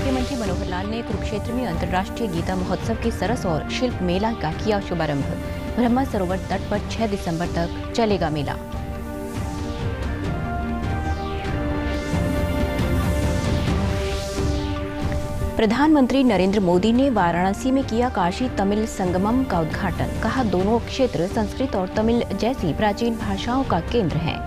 मुख्यमंत्री मनोहर लाल ने कुरुक्षेत्र में अंतर्राष्ट्रीय गीता महोत्सव के सरस और शिल्प मेला का किया शुभारंभ। ब्रह्मा सरोवर तट पर 6 दिसंबर तक चलेगा मेला। प्रधानमंत्री नरेंद्र मोदी ने वाराणसी में किया काशी तमिल संगमम का उद्घाटन। कहा, दोनों क्षेत्र संस्कृत और तमिल जैसी प्राचीन भाषाओं का केंद्र हैं।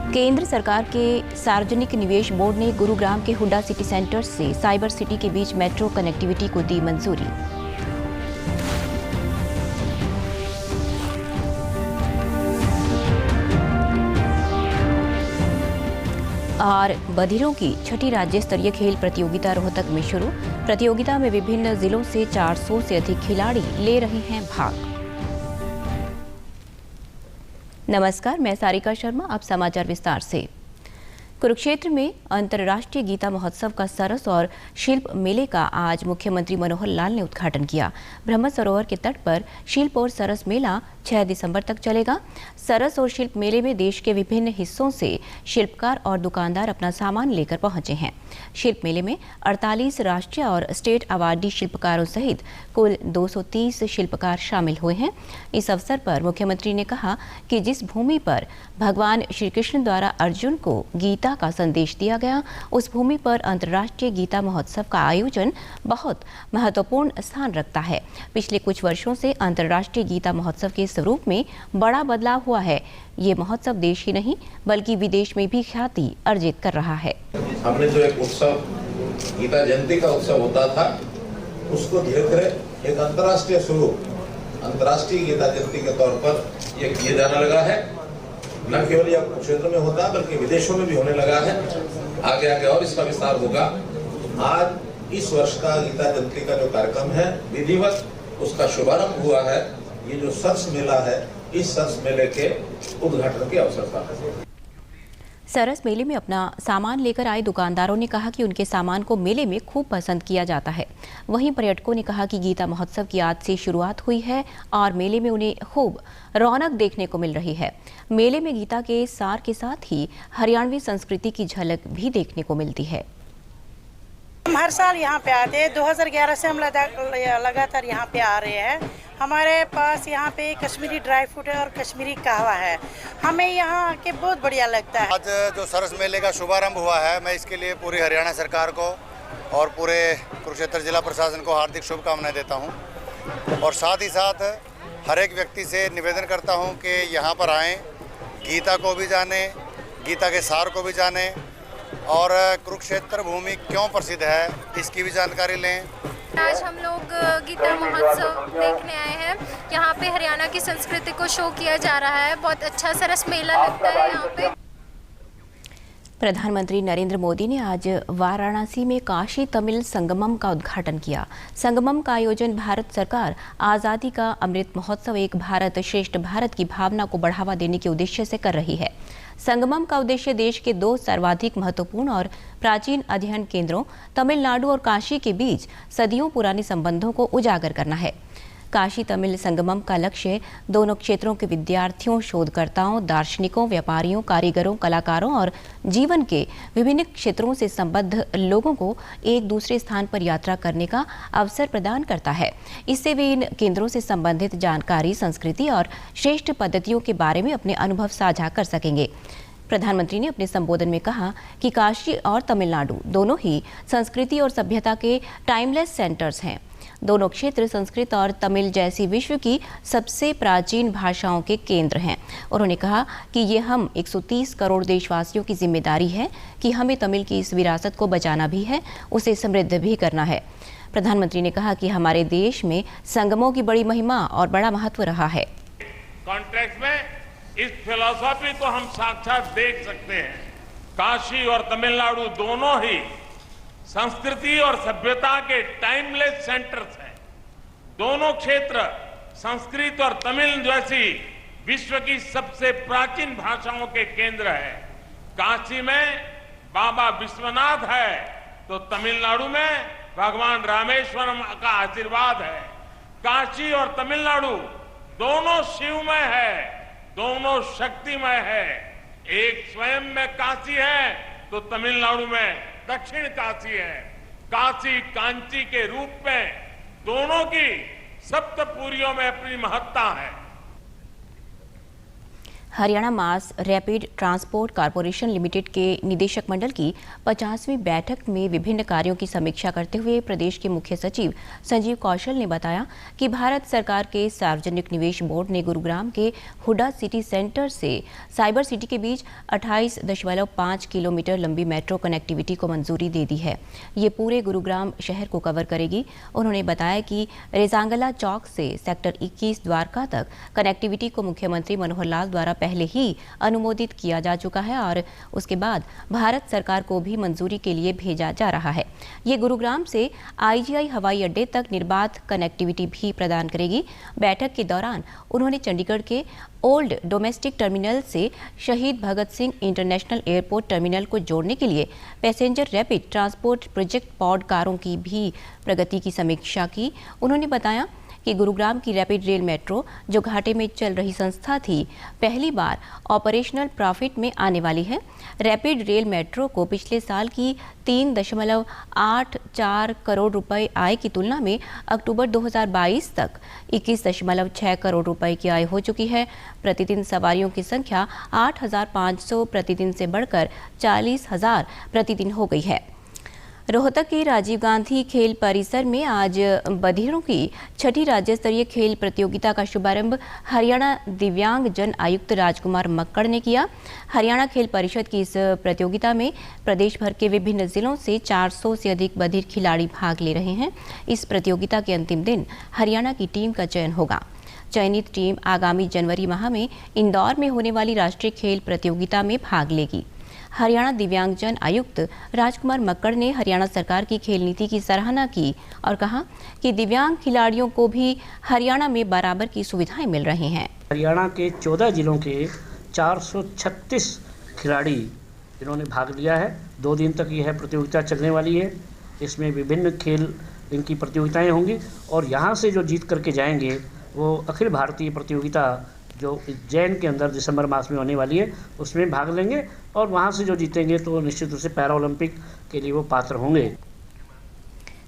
केंद्र सरकार के सार्वजनिक निवेश बोर्ड ने गुरुग्राम के हुड्डा सिटी सेंटर से साइबर सिटी के बीच मेट्रो कनेक्टिविटी को दी मंजूरी। और बधिरों की छठी राज्य स्तरीय खेल प्रतियोगिता रोहतक में शुरू। प्रतियोगिता में विभिन्न जिलों से 400 से अधिक खिलाड़ी ले रहे हैं भाग। नमस्कार, मैं सारिका शर्मा। अब समाचार विस्तार से। कुरुक्षेत्र में अंतर्राष्ट्रीय गीता महोत्सव का सरस और शिल्प मेले का आज मुख्यमंत्री मनोहर लाल ने उद्घाटन किया। ब्रह्म सरोवर के तट पर शिल्प और सरस मेला 6 दिसंबर तक चलेगा। सरस और शिल्प मेले में देश के विभिन्न हिस्सों से शिल्पकार और दुकानदार अपना सामान लेकर पहुंचे हैं। शिल्प मेले में 48 राष्ट्रीय और स्टेट अवार्डी शिल्पकारों सहित कुल 230 शिल्पकार शामिल हुए हैं। इस अवसर पर मुख्यमंत्री ने कहा कि जिस भूमि पर भगवान श्री कृष्ण द्वारा अर्जुन को गीता का संदेश दिया गया, उस भूमि पर अंतर्राष्ट्रीय गीता महोत्सव का आयोजन बहुत महत्वपूर्ण स्थान रखता है। पिछले कुछ वर्षों से अंतर्राष्ट्रीय गीता महोत्सव के स्वरूप में बड़ा बदलाव हुआ है। ये महोत्सव देश ही नहीं बल्कि विदेश में भी ख्याति अर्जित कर रहा है। हमने जो एक उत्सव गीता जयंती का उत्सव होता था, उसको धीरे धीरे एक अंतर्राष्ट्रीय स्वरूप, अंतर्राष्ट्रीय गीता जयंती के तौर पर ये किया जाने लगा है। न केवल यह क्षेत्र में होता बल्कि विदेशों में भी होने लगा है। आगे आगे और इसका विस्तार होगा। आज इस वर्ष का गीता जयंती का जो कार्यक्रम है, विधिवत उसका शुभारंभ हुआ है। ये जो सरस मेला है, इस सरस मेले के उद्घाटन के अवसर पर सरस मेले में अपना सामान लेकर आए दुकानदारों ने कहा कि उनके सामान को मेले में खूब पसंद किया जाता है। वहीं पर्यटकों ने कहा कि गीता महोत्सव की आज से शुरुआत हुई है और मेले में उन्हें खूब रौनक देखने को मिल रही है। मेले में गीता के सार के साथ ही हरियाणवी संस्कृति की झलक भी देखने को मिलती है। हम हर साल यहाँ पे आते हैं। 2011 से हम लगातार यहाँ पे आ रहे हैं। हमारे पास यहाँ पे कश्मीरी ड्राई फ्रूट है और कश्मीरी कहवा है। हमें यहाँ आके बहुत बढ़िया लगता है। आज जो सरस मेले का शुभारंभ हुआ है, मैं इसके लिए पूरी हरियाणा सरकार को और पूरे कुरुक्षेत्र जिला प्रशासन को हार्दिक शुभकामनाएं देता हूँ। और साथ ही साथ हर एक व्यक्ति से निवेदन करता हूँ कि यहाँ पर आएँ, गीता को भी जाने, गीता के सार को भी जाने और कुरुक्षेत्र भूमि क्यों प्रसिद्ध है इसकी भी जानकारी लें। आज हम लोग गीता महोत्सव देखने आए हैं। यहाँ पे हरियाणा की संस्कृति को शो किया जा रहा है। बहुत अच्छा सरस मेला लगता है यहाँ पे। प्रधानमंत्री नरेंद्र मोदी ने आज वाराणसी में काशी तमिल संगमम का उद्घाटन किया। संगमम का आयोजन भारत सरकार आज़ादी का अमृत महोत्सव एक भारत श्रेष्ठ भारत की भावना को बढ़ावा देने के उद्देश्य से कर रही है। संगमम का उद्देश्य देश के 2 सर्वाधिक महत्वपूर्ण और प्राचीन अध्ययन केंद्रों तमिलनाडु और काशी के बीच सदियों पुराने संबंधों को उजागर करना है। काशी तमिल संगमम का लक्ष्य दोनों क्षेत्रों के विद्यार्थियों, शोधकर्ताओं, दार्शनिकों, व्यापारियों, कारीगरों, कलाकारों और जीवन के विभिन्न क्षेत्रों से संबद्ध लोगों को एक दूसरे स्थान पर यात्रा करने का अवसर प्रदान करता है। इससे वे इन केंद्रों से संबंधित जानकारी, संस्कृति और श्रेष्ठ पद्धतियों के बारे में अपने अनुभव साझा कर सकेंगे। प्रधानमंत्री ने अपने संबोधन में कहा कि काशी और तमिलनाडु दोनों ही संस्कृति और सभ्यता के टाइमलेस सेंटर्स हैं। दोनों क्षेत्र संस्कृत और तमिल जैसी विश्व की सबसे प्राचीन भाषाओं के केंद्र हैं। उन्होंने कहा कि ये हम 130 करोड़ देशवासियों की जिम्मेदारी है कि हमें तमिल की इस विरासत को बचाना भी है, उसे समृद्ध भी करना है। प्रधानमंत्री ने कहा कि हमारे देश में संगमों की बड़ी महिमा और बड़ा महत्व रहा है। कॉन्टेक्स्ट में इस फिलॉसफी को हम साक्षात देख सकते हैं। काशी और तमिलनाडु दोनों ही संस्कृति और सभ्यता के टाइमलेस सेंटर्स हैं। दोनों क्षेत्र संस्कृत और तमिल जैसी विश्व की सबसे प्राचीन भाषाओं के केंद्र है। काशी में बाबा विश्वनाथ है तो तमिलनाडु में भगवान रामेश्वरम का आशीर्वाद है। काशी और तमिलनाडु दोनों शिवमय है दोनों शक्तिमय है। एक स्वयं में काशी है तो तमिलनाडु में दक्षिण काशी है। काशी कांची के रूप में दोनों की सप्तपुरियों में अपनी महत्ता है। Haryana mass rapid transport corporation limited के निदेशक मंडल की 50वीं बैठक में विभिन्न कार्यों की समीक्षा करते हुए प्रदेश के मुख्य सचिव संजीव कौशल ने बताया कि भारत सरकार के सार्वजनिक निवेश बोर्ड ने गुरुग्राम के हुडा सिटी सेंटर से साइबर सिटी के बीच 28.5 किलोमीटर लंबी मेट्रो कनेक्टिविटी को मंजूरी दे दी है। ये पूरे गुरुग्राम शहर को कवर करेगी। उन्होंने बताया कि रेजांगला चौक से सेक्टर 21 द्वारका तक कनेक्टिविटी को मुख्यमंत्री मनोहर लाल द्वारा पहले ही अनुमोदित किया जा चुका है और उसके बाद भारत सरकार को भी मंजूरी के लिए भेजा जा रहा है। ये गुरुग्राम से आईजीआई हवाई अड्डे तक निर्बाध कनेक्टिविटी भी प्रदान करेगी। बैठक के दौरान उन्होंने चंडीगढ़ के ओल्ड डोमेस्टिक टर्मिनल से शहीद Bhagat Singh international airport terminal को जोड़ने के लिए passenger rapid transport project pod कारों की भी प्रगति की समीक्षा की। उन्होंने बताया कि गुरुग्राम की रैपिड रेल मेट्रो, जो घाटे में चल रही संस्था थी, पहली बार ऑपरेशनल प्रॉफिट में आने वाली है। रैपिड रेल मेट्रो को पिछले साल की 3.84 करोड़ रुपए आय की तुलना में अक्टूबर 2022 तक 21.6 करोड़ रुपए की आय हो चुकी है। प्रतिदिन सवारियों की संख्या 8,500 प्रतिदिन से बढ़कर 40,000 प्रतिदिन हो गई है। रोहतक के राजीव गांधी खेल परिसर में आज बधिरों की 6ठी राज्य स्तरीय खेल प्रतियोगिता का शुभारंभ हरियाणा दिव्यांग जन आयुक्त राजकुमार मक्कड़ ने किया। हरियाणा खेल परिषद की इस प्रतियोगिता में प्रदेश भर के विभिन्न जिलों से 400 से अधिक बधिर खिलाड़ी भाग ले रहे हैं। इस प्रतियोगिता के अंतिम दिन हरियाणा की टीम का चयन होगा। चयनित टीम आगामी जनवरी माह में इंदौर में होने वाली राष्ट्रीय खेल प्रतियोगिता में भाग लेगी। हरियाणा दिव्यांगजन आयुक्त राजकुमार मक्कड़ ने हरियाणा सरकार की खेल नीति की सराहना की और कहा कि दिव्यांग खिलाड़ियों को भी हरियाणा में बराबर की सुविधाएं मिल रही हैं। हरियाणा के 14 जिलों के 436 खिलाड़ी इन्होंने भाग लिया है। 2 दिन तक यह प्रतियोगिता चलने वाली है। इसमें विभिन्न खेल इनकी प्रतियोगिताएं होंगी और यहाँ से जो जीत करके जाएंगे वो अखिल भारतीय प्रतियोगिता जो उज्जैन के अंदर दिसंबर मास में होने वाली है उसमें भाग लेंगे और वहाँ से जो जीतेंगे तो निश्चित रूप से पैरा ओलंपिक के लिए वो पात्र होंगे।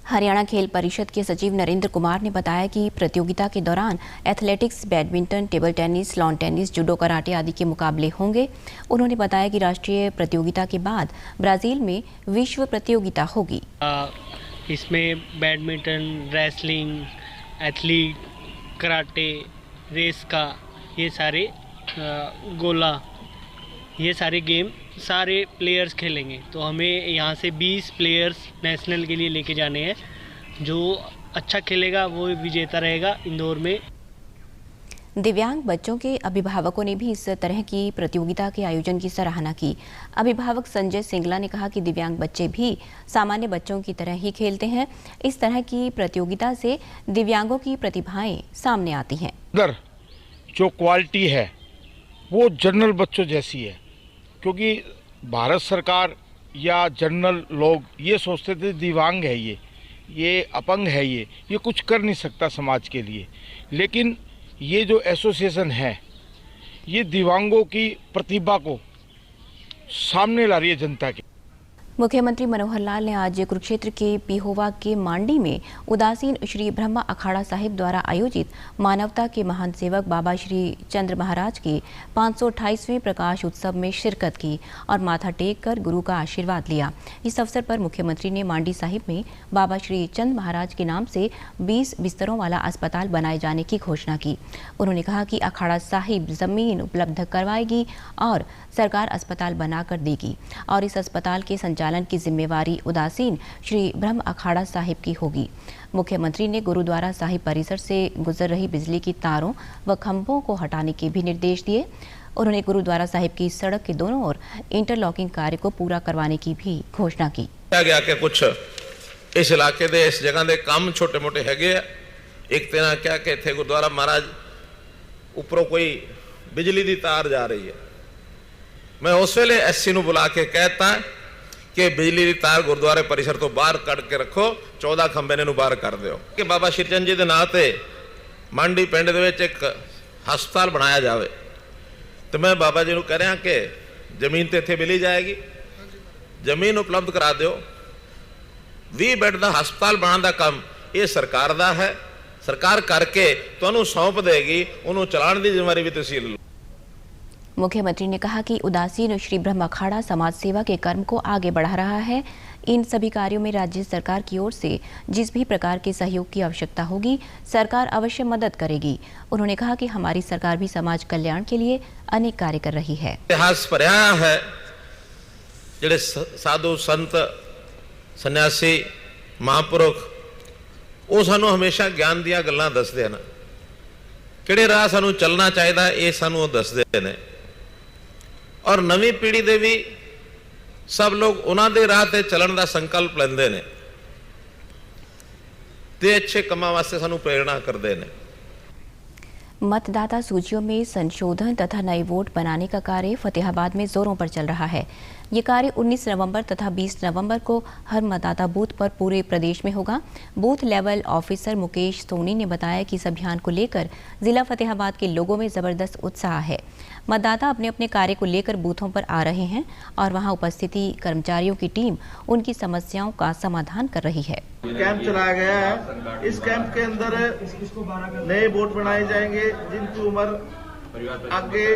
हरियाणा खेल परिषद के सचिव नरेंद्र कुमार ने बताया कि प्रतियोगिता के दौरान athletics, badminton, table tennis, lawn tennis, judo, karate आदि के मुकाबले होंगे। उन्होंने बताया कि राष्ट्रीय प्रतियोगिता के बाद ब्राजील में विश्व प्रतियोगिता होगी। इसमें badminton, wrestling, athlete, karate, race का ये सारे गोला, ये सारे गेम सारे प्लेयर्स खेलेंगे। तो हमें यहाँ से 20 प्लेयर्स नेशनल के लिए लेके जाने हैं। जो अच्छा खेलेगा वो विजेता रहेगा इंदौर में। दिव्यांग बच्चों के अभिभावकों ने भी इस तरह की प्रतियोगिता के आयोजन की सराहना की। अभिभावक संजय सिंगला ने कहा कि दिव्यांग बच्चे भी सामान्य बच्चों की तरह ही खेलते हैं। इस तरह की प्रतियोगिता से दिव्यांगों की प्रतिभाएं सामने आती हैं। जो क्वालिटी है वो जनरल बच्चों जैसी है, क्योंकि भारत सरकार या जनरल लोग ये सोचते थे दिव्यांग है, ये अपंग है, ये कुछ कर नहीं सकता समाज के लिए। लेकिन ये जो एसोसिएशन है ये दिव्यांगों की प्रतिभा को सामने ला रही है जनता की। मुख्यमंत्री मनोहर लाल ने आज कुरुक्षेत्र के पिहोवा के मांडी में उदासीन श्री ब्रह्मा अखाड़ा साहिब द्वारा आयोजित मानवता के महान सेवक बाबा श्री चंद्र महाराज के 528वें प्रकाश उत्सव में शिरकत की और माथा टेक कर गुरु का आशीर्वाद लिया। इस अवसर पर मुख्यमंत्री ने मांडी साहिब में बाबा श्री चंद्र महाराज के नाम से 20 बिस्तरों वाला अस्पताल बनाए जाने की घोषणा की। उन्होंने कहा कि अखाड़ा साहिब जमीन उपलब्ध करवाएगी और सरकार अस्पताल बनाकर देगी और इस अस्पताल के संचालन की जिम्मेवारी उदासीन श्री ब्रह्म अखाड़ा साहिब की होगी। मुख्यमंत्री ने गुरुद्वारा साहिब परिसर से गुजर रही बिजली की तारों व खंभों को हटाने के भी निर्देश दिए। उन्होंने गुरुद्वारा साहिब की सड़क के दोनों ओर इंटरलॉकिंग कार्य को पूरा करवाने की भी घोषणा की। गया कि कुछ इस इलाके दे इस जगह दे काम छोटे मोटे हैगे। एक तेना क्या कहते गुरुद्वारा महाराज ऊपरों कोई बिजली की तार जा रही है। मैं उस वेले एससी ਨੂੰ बुला के कहता कि बिजली की तार गुरुद्वारे परिसर तो बाहर कट के रखो, 14 खंबे ने बाहर कर दो कि बाबा श्रीचंद जी के नाम से मांडी पिंड दे विच एक हस्पताल बनाया जाए। तो मैं बाबा जी ਨੂੰ कह रहा कि ਜ਼ਮੀਨ ਤੇ ਇੱਥੇ ਮਿਲ ਜਾਏਗੀ, ਜ਼ਮੀਨ ਉਪਲਬਧ ਕਰਾ ਦਿਓ। 20 ਬੈੱਡ ਦਾ ਹਸਪਤਾਲ ਬਣਾਉਣ ਦਾ ਕੰਮ ਇਹ ਸਰਕਾਰ ਦਾ ਹੈ, ਸਰਕਾਰ करके ਤੁਹਾਨੂੰ सौंप देगी, ਉਹਨੂੰ ਚਲਾਉਣ ਦੀ ਜ਼ਿੰਮੇਵਾਰੀ भी ਤੁਸੀਂ लो। मुख्यमंत्री ने कहा कि उदासीन श्री ब्रह्म अखाड़ा समाज सेवा के कर्म को आगे बढ़ा रहा है। इन सभी कार्यों में राज्य सरकार की ओर से जिस भी प्रकार के सहयोग की आवश्यकता होगी सरकार अवश्य मदद करेगी। उन्होंने कहा कि हमारी सरकार भी समाज कल्याण के लिए अनेक कार्य कर रही है। इतिहास भरिया है, जिहड़े साधु संत सन्यासी महापुरुष वो सानू हमेशा ज्ञान दियां गल्लां दसदे हैं, किहड़े राह सानू चलना चाहिए ये सानू दसदे ने। और नवी पीढ़ी दे भी सब लोग उन्हां दे राह ते चलण दा संकल्प लैंदे ने ते अच्छे कामां वास्ते सानू प्रेरणा करदे ने। मतदाता सूचियों में संशोधन तथा नए वोट बनाने का कार्य फतेहाबाद में जोरों पर चल रहा है। ये कार्य 19 नवंबर तथा 20 नवंबर को हर मतदाता बूथ पर पूरे प्रदेश में होगा। Booth level officer Mukesh Soni ने बताया कि इस अभियान को लेकर जिला फतेहाबाद के लोगों में जबरदस्त उत्साह है। मतदाता अपने अपने कार्य को लेकर बूथों पर आ रहे हैं और वहां उपस्थिति कर्मचारियों की टीम उनकी समस्याओं का समाधान कर रही है। कैंप चलाया गया है। इस कैंप के अंदर नए वोट बनाए जाएंगे जिनकी उम्र आगे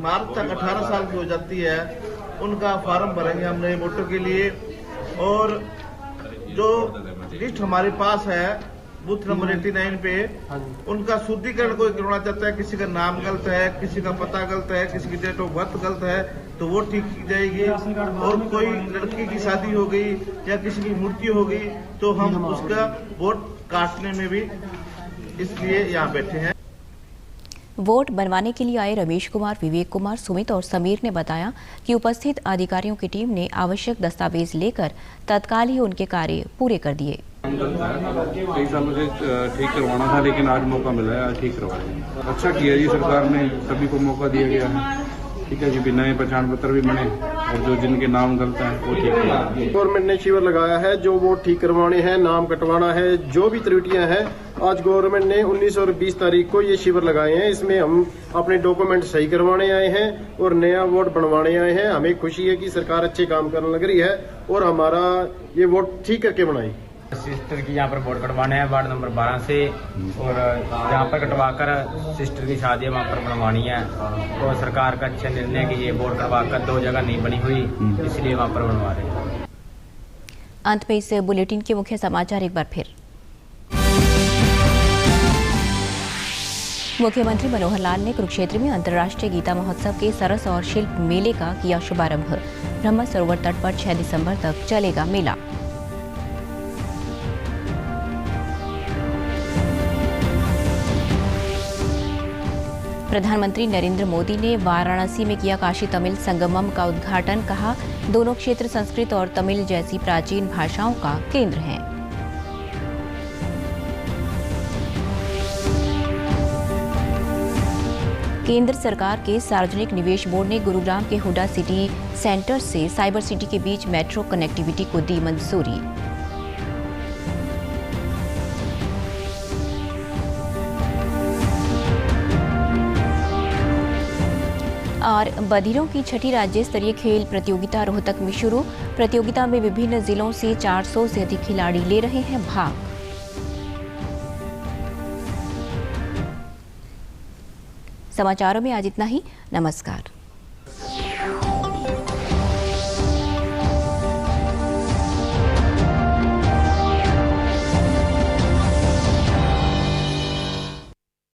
मार्च तक 18 साल की हो जाती है, उनका फार्म भरेंगे हम नए वोटर के लिए। और जो लिस्ट हमारे पास है बूथ नंबर 89 पे, उनका शुद्धिकरण कोई करवाना चाहता है, किसी का नाम गलत है, किसी का पता गलत है, किसी की डेट ऑफ बर्थ गलत है, तो वो ठीक की जाएगी। और कोई लड़की की शादी हो गई या किसी की मृत्यु हो गई तो हम उसका वोट काटने में भी इसलिए यहाँ बैठे हैं। वोट बनवाने के लिए आए रमेश कुमार, विवेक कुमार, सुमित और समीर ने बताया कि उपस्थित अधिकारियों की टीम ने आवश्यक दस्तावेज लेकर तत्काल ही उनके कार्य पूरे कर दिए। कई सालों से ठीक करवाना था लेकिन आज मौका मिला है, आज ठीक करवाया। अच्छा किया जी, सरकार ने सभी को मौका दिया गया है। ठीक है जी, भी नए पहचान पत्र भी बने और जो जिनके नाम गलत हैं वो ठीक किया। गवर्नमेंट ने शिविर लगाया है, जो वो ठीक करवाने हैं, नाम कटवाना है, जो भी त्रुटियां हैं। आज गवर्नमेंट ने 19 और 20 तारीख को ये शिविर लगाए हैं। इसमें हम अपने डॉक्यूमेंट सही करवाने आए हैं और नया वोट बनवाने आए हैं। हमें खुशी है कि सरकार अच्छे काम करने लग रही है और हमारा ये वोट ठीक करके बनाई। सिस्टर की यहाँ पर वोट कटवाने हैं वार्ड नंबर 12 से, और जहाँ पर कटवाकर सिस्टर की शादी है वहाँ पर बनवानी है। तो सरकार का अच्छा निर्णय कि ये वोट कटवाकर 2 जगह नहीं बनी हुई, इसलिए वहाँ पर बनवा रहे हैं। अंत में इस बुलेटिन के मुख्य समाचार एक बार फिर। मुख्यमंत्री मनोहर लाल ने कुरुक्षेत्र में अंतर्राष्ट्रीय गीता महोत्सव के सरस और शिल्प मेले का किया शुभारंभ। ब्रह्म सरोवर तट पर 6 दिसंबर तक चलेगा मेला। प्रधानमंत्री नरेंद्र मोदी ने वाराणसी में किया काशी तमिल संगमम का उद्घाटन। कहा, दोनों क्षेत्र संस्कृत और तमिल जैसी प्राचीन भाषाओं का केंद्र हैं। केंद्र सरकार के सार्वजनिक निवेश बोर्ड ने गुरुग्राम के हुडा सिटी सेंटर से साइबर सिटी के बीच मेट्रो कनेक्टिविटी को दी मंजूरी। और बधिरों की 6ठी राज्य स्तरीय खेल प्रतियोगिता रोहतक में शुरू। प्रतियोगिता में विभिन्न जिलों से 400 से अधिक खिलाड़ी ले रहे हैं भाग। समाचारों में आज इतना ही। नमस्कार।